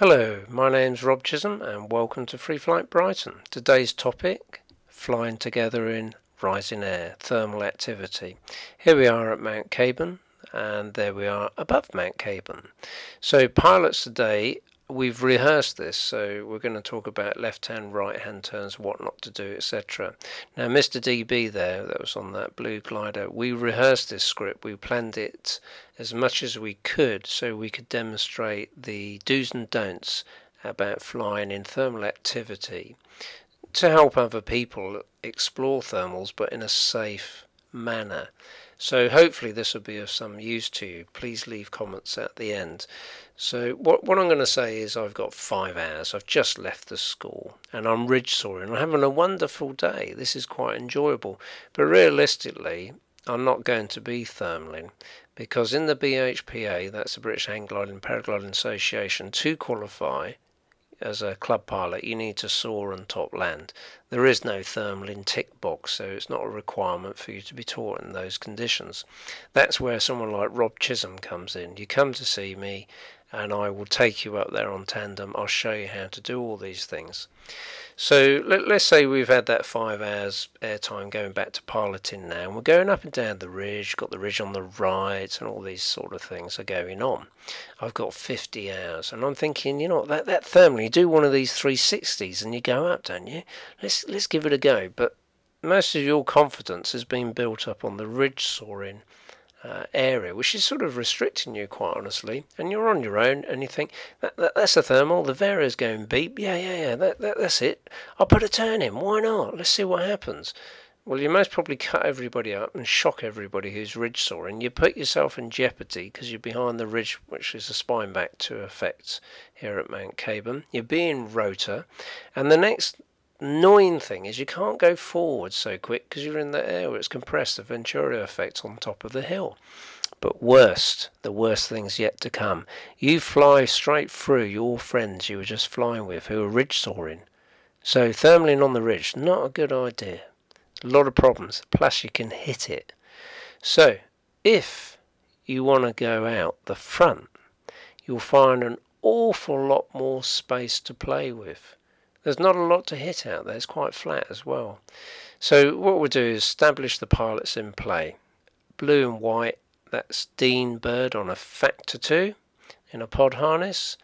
Hello, my name's Rob Chisholm and welcome to Freeflightbrighton. Today's topic, flying together in rising air, thermal activity. Here we are at Mount Caburn and there we are above Mount Caburn. So pilots today, we've rehearsed this, so we're going to talk about left-hand, right-hand turns, what not to do, etc. Now Mr. DB there, that was on that blue glider, we rehearsed this script, we planned it as much as we could so we could demonstrate the do's and don'ts about flying in thermal activity to help other people explore thermals but in a safe manner. So hopefully this will be of some use to you. Please leave comments at the end. So what I'm going to say is I've got 5 hours. I've just left the school and I'm ridge soaring. I'm having a wonderful day. This is quite enjoyable. But realistically, I'm not going to be thermaling because in the BHPA, that's the British Hang Gliding Paragliding Association, to qualify as a club pilot you need to soar and top land. There is no thermaling tick box, so it's not a requirement for you to be taught in those conditions. That's where someone like Rob Chisholm comes in. You come to see me and I will take you up there on tandem. I'll show you how to do all these things. So let's say we've had that 5 hours airtime going back to piloting now, and we're going up and down the ridge, got the ridge on the right, and all these sort of things are going on. I've got 50 hours, and I'm thinking, you know, that thermal, you do one of these 360s and you go up, don't you? Let's give it a go. But most of your confidence has been built up on the ridge soaring area, which is sort of restricting you, quite honestly. And you're on your own and you think that's a thermal, the vario's going beep, yeah, that's it, I'll put a turn in, why not, let's see what happens. Well, you most probably cut everybody up and shock everybody who's ridge soaring. You put yourself in jeopardy because you're behind the ridge, which is a spine back to effect here at Mount Caburn. You're being rotor, and the next annoying thing is you can't go forward so quick because you're in the air where it's compressed, the Venturi effect on top of the hill. But the worst thing's yet to come. You fly straight through your friends you were just flying with who are ridge soaring. So thermaling on the ridge, not a good idea. A lot of problems, plus you can hit it. So if you want to go out the front, you'll find an awful lot more space to play with. There's not a lot to hit out there, it's quite flat as well. So what we'll do is establish the pilots in play. Blue and white, that's Dean Bird on a Factor 2 in a pod harness,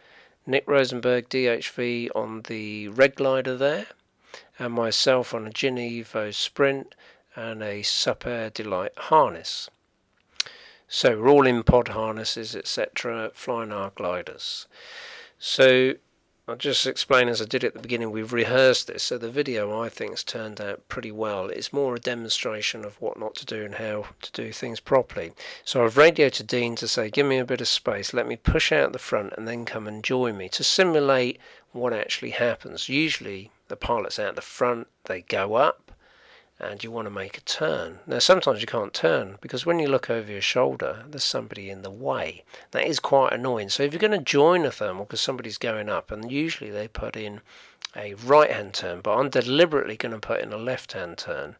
Nick Rosenberg DHV on the red glider there, and myself on a Gin Evo Sprint and a Supair Delight harness. So we're all in pod harnesses, etc., flying our gliders. So I'll just explain as I did at the beginning, we've rehearsed this, so the video I think has turned out pretty well. It's more a demonstration of what not to do and how to do things properly. So I've radioed to Dean to say, give me a bit of space, let me push out the front and then come and join me to simulate what actually happens. Usually the pilot's out the front, they go up, and you want to make a turn. Now sometimes you can't turn because when you look over your shoulder there's somebody in the way. That is quite annoying. So if you're going to join a thermal because somebody's going up, and usually they put in a right hand turn, but I'm deliberately going to put in a left hand turn,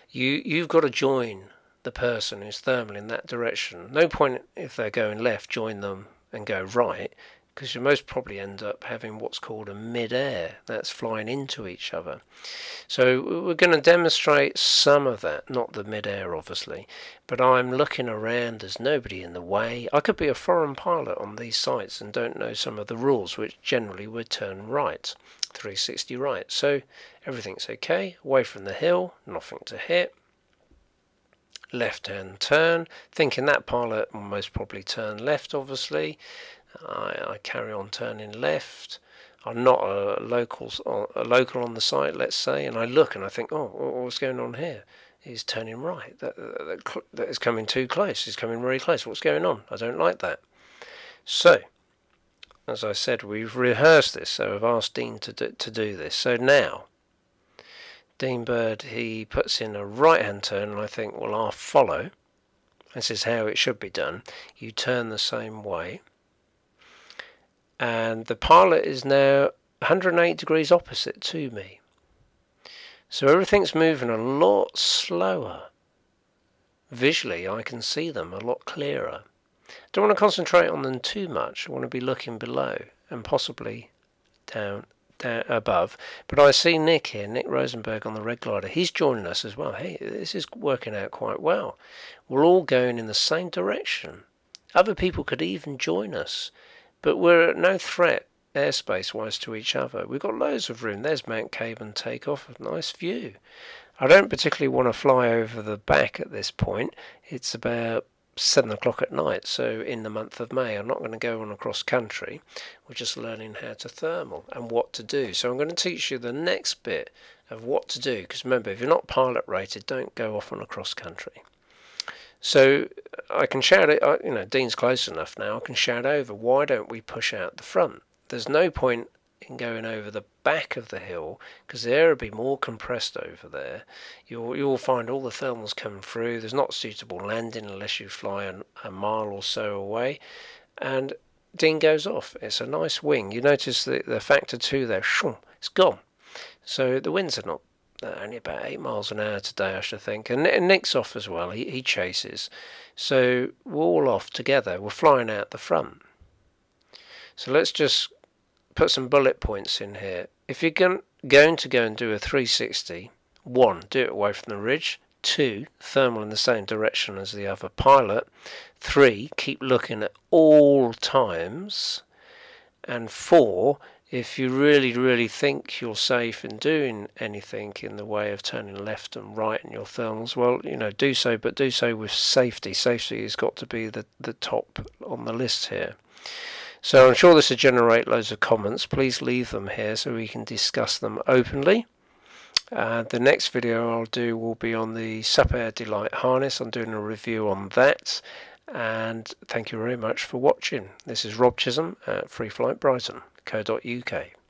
you've got to join the person who's thermal in that direction. No point if they're going left, join them and go right, because you most probably end up having what's called a mid-air, that's flying into each other. So we're going to demonstrate some of that, not the mid-air obviously, but I'm looking around, there's nobody in the way. I could be a foreign pilot on these sites and don't know some of the rules, which generally would turn right, 360 right. So everything's okay, away from the hill, nothing to hit. Left hand turn, thinking that pilot will most probably turn left obviously. I carry on turning left. I'm not a local on the site, let's say, and I look and I think, oh, what's going on here? He's turning right. That is coming too close. He's coming very close. What's going on? I don't like that. So, as I said, we've rehearsed this, so I've asked Dean to do this. So now, Dean Bird, he puts in a right-hand turn, and I think, well, I'll follow. This is how it should be done. You turn the same way. And the pilot is now 108 degrees opposite to me. So everything's moving a lot slower. Visually I can see them a lot clearer. Don't want to concentrate on them too much. I want to be looking below and possibly down above. But I see Nick here, Nick Rosenberg on the red glider. He's joining us as well. Hey, this is working out quite well. We're all going in the same direction. Other people could even join us, but we're at no threat airspace wise to each other. We've got loads of room. There's Mount Caban takeoff, a nice view. I don't particularly want to fly over the back at this point. It's about 7 o'clock at night, so in the month of May I'm not going to go on across country. We're just learning how to thermal and what to do. So I'm going to teach you the next bit of what to do, because remember, if you're not pilot rated, don't go off on a cross country. So I can shout it, you know, Dean's close enough now, I can shout over, why don't we push out the front? There's no point in going over the back of the hill, because the air will be more compressed over there. You'll find all the thermals coming through. There's not suitable landing unless you fly a mile or so away, and Dean goes off. It's a nice wing. You notice the factor 2 there, it's gone. So the winds are not only about 8 miles an hour today, I should think. And Nick's off as well. He chases. So we're all off together. We're flying out the front. So let's just put some bullet points in here. If you're going to go and do a 360, 1, do it away from the ridge. 2, thermal in the same direction as the other pilot. 3, keep looking at all times. And 4, if you really think you're safe in doing anything in the way of turning left and right in your thermals, well, you know, do so, but do so with safety. Safety has got to be the top on the list here. So I'm sure this will generate loads of comments. Please leave them here so we can discuss them openly. The next video I'll do will be on the SUP Air Delight harness. I'm doing a review on that. And thank you very much for watching. This is Rob Chisholm at freeflightbrighton.co.uk.